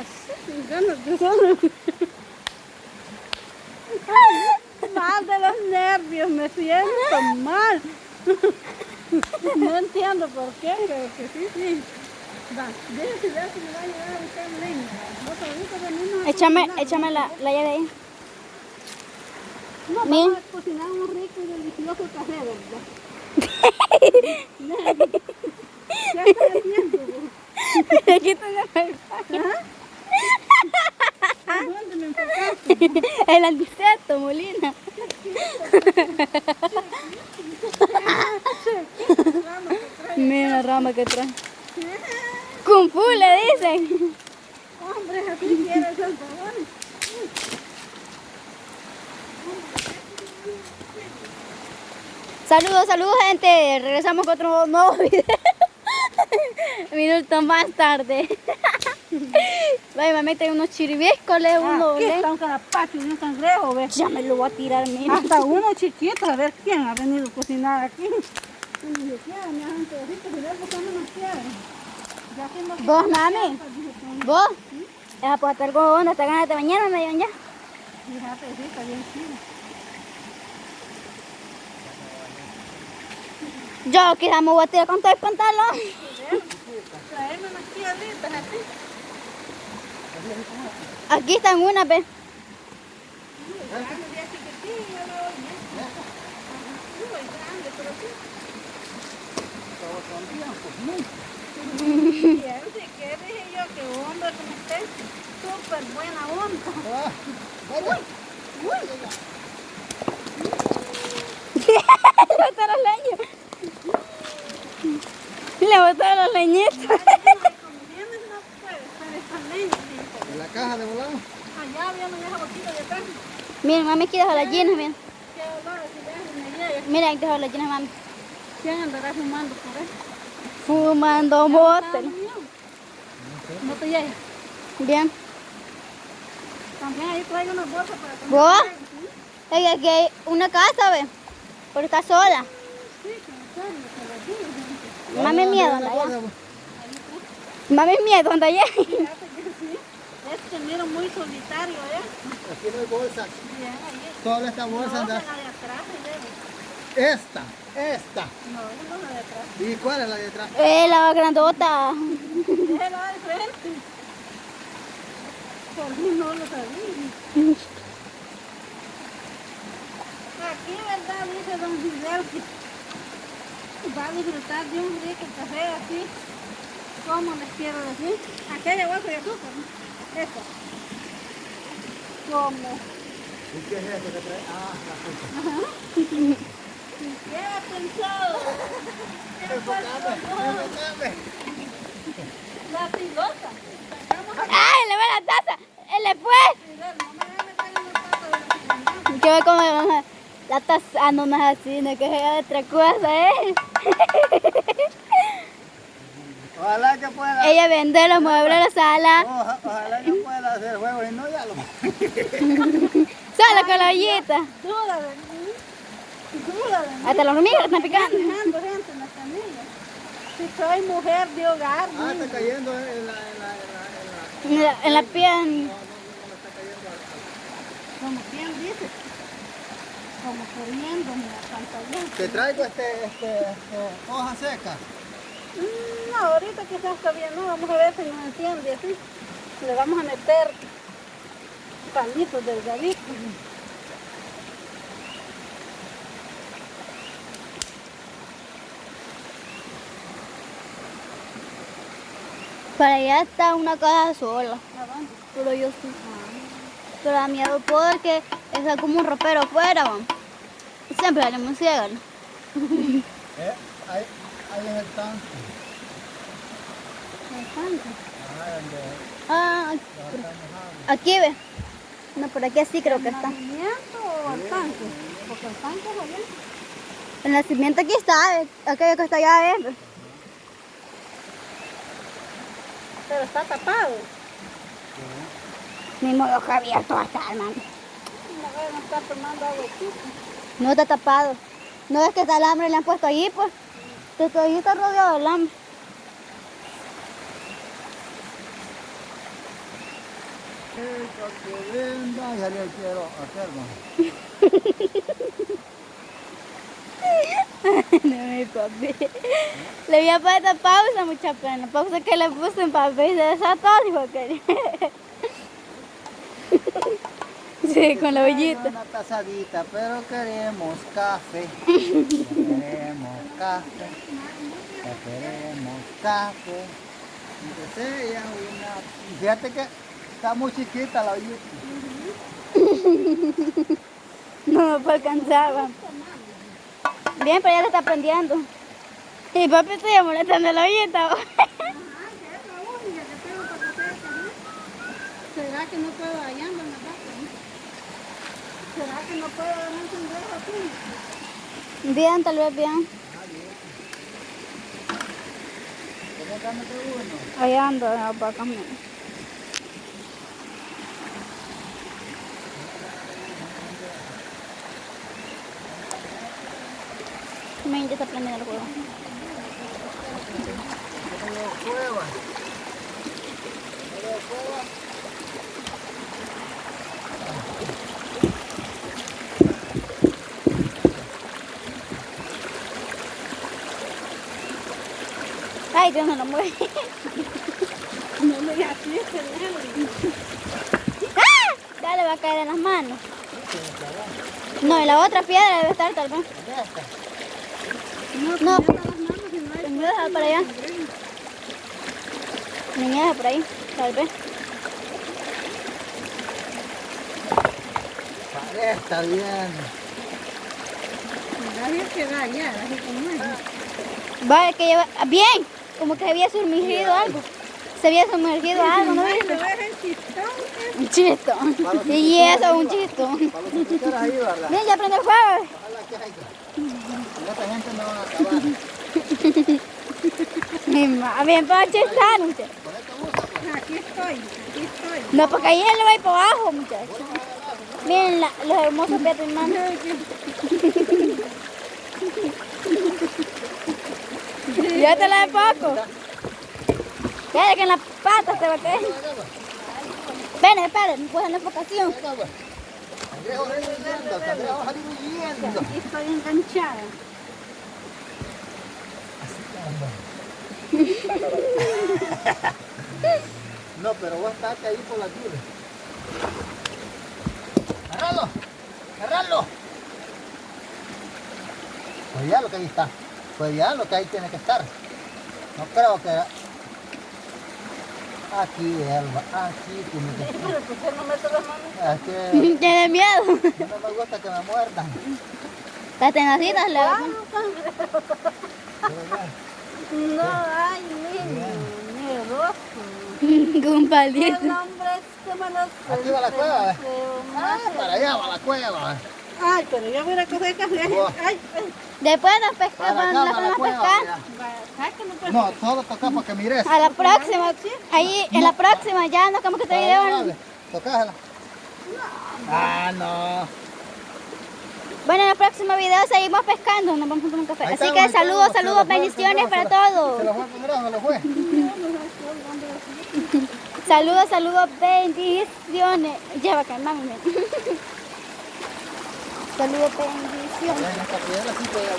Así, ganas de solo. Mal de los nervios, me siento mal. No entiendo por qué, pero que sí, sí. Va, déjese ver si me va a llegar a buscar leña. Vos ahorita venimos a cocinar. Échame la llave ahí. No, Mi. vamos a cocinar un rico y delicioso café, ¿verdad? ¿Qué estás haciendo vos? Aquí tengo el ¿Ah? ¿A dónde me enfocaste? el aniceto, Molina. Mira la rama que trae. Kung Fu le dicen. Hombre, así quiere el Salvador. Saludos gente. Regresamos con otro nuevo video. Minutos más tarde. Vaya, me meten unos chiribiscoles, uno. Aquí está un carapacho y un cangrejo, ¿ves? Ya me lo voy a tirar, mira. Hasta uno chiquito, a ver quién ha venido a cocinar aquí. Y Vos, mami. Vos. Ya, pues hasta algo onda, hasta ganas de mañana me dieron ya. Fíjate, sí, está bien chido. Yo quizás me voy a tirar con todo el pantalón. Traerme unas piedritas así. Aquí están unas, ve. Fíjate, ¿qué dije yo? Que hombre como usted, súper buena onda. Le botaron los leños. Le botaron los leñitos. ¿En la caja de volado? Allá había una vieja boquita de atrás. Miren, mami, aquí dejo las llenas, miren. Qué olor, si vean, me llega. Mira, aquí dejo las llenas, mami. ¿Quién andará fumando por ahí? Fumando botel. No te llega. Bien. También ahí traigo unas bolsas para comer. ¿Vos? Es que aquí hay una casa, ve. Pero está sola. Sí, que en serio, se lo digo. Mami, miedo, anda allá. Mami, miedo, anda allá. Fíjate que sí. Este miro muy solitario, ¿eh? Aquí no hay bolsa. Bien, ahí. Toda esta bolsa No, anda. la de atrás, Esta. No, esa no es la de atrás. ¿Y cuál es la de atrás? La grandota. Déjala de frente. Por mí no lo sabía. Aquí, ¿verdad? Dice don Fidel que va a disfrutar de un rico café así. ¿Cómo les quiero decir? Aquella bolsa de azúcar, ¿no? Esta. ¿Cómo? ¿Y qué es eso que trae? Ah, la Ajá. ¿Qué ha pensado? ¿Qué Enfocame, enfocame. La pilota. ¡Ay, le va la taza! ¡Él le fue! Fidel, no me voy a meter en la taza de la ¿Qué ve cómo la taza? Ah, no, no es así, no, que es otra cosa, ¿eh? Ojalá que pueda. Ella vende los muebles de la sala. Ojalá que pueda hacer juego y no ya lo. Solo con la ollita. Duda de mí. Duda de mí. Hasta los hormigas están picando. Dejando gente en la camilla. Si soy mujer de hogar, Ah, ¿no? está cayendo En la pierna. No, no está cayendo. Como quien dice, como corriéndome a pantalla. Te traigo hoja seca. No, ahorita quizás está bien, no, vamos a ver si nos entiende así. Le vamos a meter palitos delgaditos. Para allá está una casa sola. ¿A dónde? Pero yo sí. Pero da miedo porque está como un ropero afuera, man. Siempre sale muy ciega, ¿no? Ahí es el tanque. Bastante. Ah, Donde está mojado. aquí ve. No, por aquí así creo que ¿El está. nacimiento o el tanque? Porque el tanque es allá. El nacimiento aquí está, aquello que está allá, Pero está tapado. Ni modo que abierto va a estar, man. No vayan a estar tomando agua chica. No está tapado. No es que está el alambre le han puesto allí, pues. Todo allí está rodeado de alambre. que venda, ya le quiero hacer, ¿no? No, mi papi. Le voy a poner esta pausa, mucha pena. Pausa que le puse en papel y se desató, dijo que. Sí, con la ollita. Una tazadita, pero queremos café. Queremos café. Queremos café. Entonces ella una... Fíjate que está muy chiquita la ollita. No me puedo alcanzar, va. Bien, pero ya le está aprendiendo. Y papi estoy molestando la ollita. Ajá, que es la única que tengo para hacer café. ¿Será que no puedo allá en la vaca? ¿Será que no puedo dar un sombrero aquí? Bien, tal vez bien. ¿Cómo dame uno? Ahí ando, la vaca mía. Me ya está aprendiendo el juego. Cueva. Cueva. Ay, Dios, no lo mueve. No le así es el ¡Ah! Ya le va a caer en las manos. No, y la otra piedra debe estar tal vez. No, las manos y no hay. me voy a dejar para allá. Niña, por ahí, tal vez. Está bien. Nadie que va allá, así como es. Vale, que lleva... Bien, como que había sumergido algo. Se había sumergido algo, ¿no viste? No es el chistón. Un chisto. Y eso, un chisto. Para los que tú quieras ahí, ¿verdad? Bien, ya prende el fuego. Ojalá que haya. Esta gente no van a acabar. Bien, para chistar, muchachos. Con esto usa, pues. Aquí estoy. No, porque ahí él va a ir para abajo, muchachos. Miren los hermosos pies de mi mano. Ya te la de poco. Espera que en las patas te va a caer. Ven, espera, me puedes en la enfocación. Cangrejo huyendo, cangrejo va a salir huyendo. Aquí estoy enganchada. No, pero vos estate ahí por la tira. ¡Agarralo! ¡Agarralo! Pues ya lo que ahí está. Pues ya lo que ahí tiene que estar. No creo que... Aquí, Elba, aquí tiene que estar. Pero ¿por qué no meto las manos? Es que Tiene miedo. no me gusta que me muerdan. Las tenacitas le No, ay, niño, miedoso. con un palito. El hombre es como los... Aquí va la cueva. Para allá va la cueva. Ay, pero yo voy a coger café. Buah. Ay, ay. Después nos Para pescamos, acá nos va la podemos cueva. pescar. Ya. Ay, que no puedo. No, solo toca para que mires. A la próxima, ahí en la próxima ya nos quedamos que este video. Tocásela. Ah, no. Bueno, en el próximo video seguimos pescando, nos vamos a tomar un café. Ahí Así está, que ahí está, saludos, se saludos, lo fue, bendiciones se para lo- todos. Se lo fue primero, se lo fue. Saludos, saludos, bendiciones. Lleva acá, mami. Saludos, bendiciones. En esta piedra sí que hay agua.